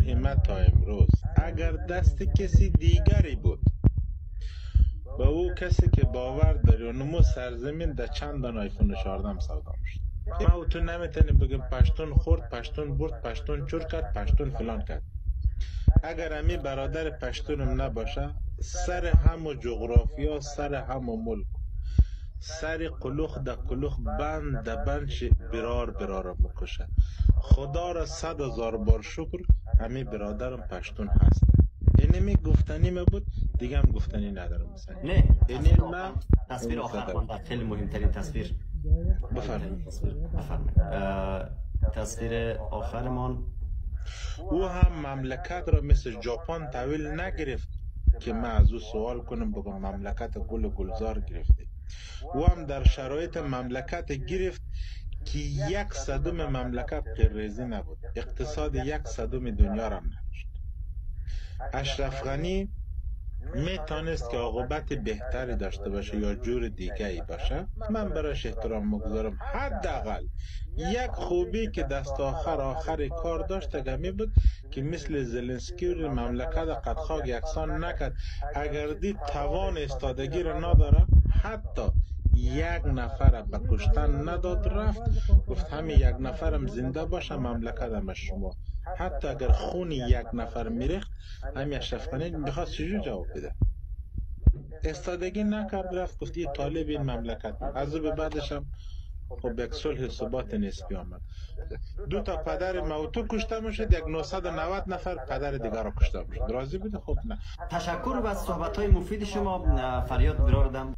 مهمه تا امروز اگر دست کسی دیگری بود به او کسی که باور داری و نمو سرزمین در چند دان آیفون 14 سودا میشد. ما و تو نمیتونی بگیم پشتون خورد، پشتون برد، پشتون چور کرد، پشتون فلان کرد. اگر امی برادر پشتونم نباشه، سر همو جغرافیا، سر همو ملک، سر قلوخ در قلوخ، بند در بندش برار مکشه. خدا را 100,000 بار شکر امی برادرم پشتون هست. اینمی گفتنی می بود، دیگه هم گفتنی ندارم مثلا. نه تصویر آخر من خیلی مهمترین تصویر بفرمایید. تصویر آخرمان او هم مملکت را مثل ژاپن تحویل نگرفت که من از او سوال کنم بگم مملکت گل و گلزار گرفته. او هم در شرایط مملکت گرفت که 1/100 مملکت غیررزی نبود، اقتصاد 1/100 دنیا را هم نداشت. اشرف غنی میتونست که عاقبت بهتری داشته باشه یا جور دیگه ای باشه، من براش احترام مگذارم. حداقل یک خوبی که دست آخر کار داشت گمی بود که مثل زلنسکی رو مملکت قد خاک یکسان نکرد. اگر دید توان استادگی رو نداره، حتی 1 نفر به کشتن نداد، رفت گفت همین 1 نفرم زنده باشه مملکتم شما. حتی اگر خون 1 نفر میریخت، همین اشرف غنی میخواست چجور جواب بده؟ استادگی نکرد، رفت گفت یه طالب این مملکت. از او به بعدش هم خب یک صلح ثبات نسبی آمد. 2 تا پدر موتو کشته میشد، 990 نفر پدر دیگر را کشته میشد. راضی بوده؟ خب نه. تشکر و صحبت های مفید شما. فریاد براردم.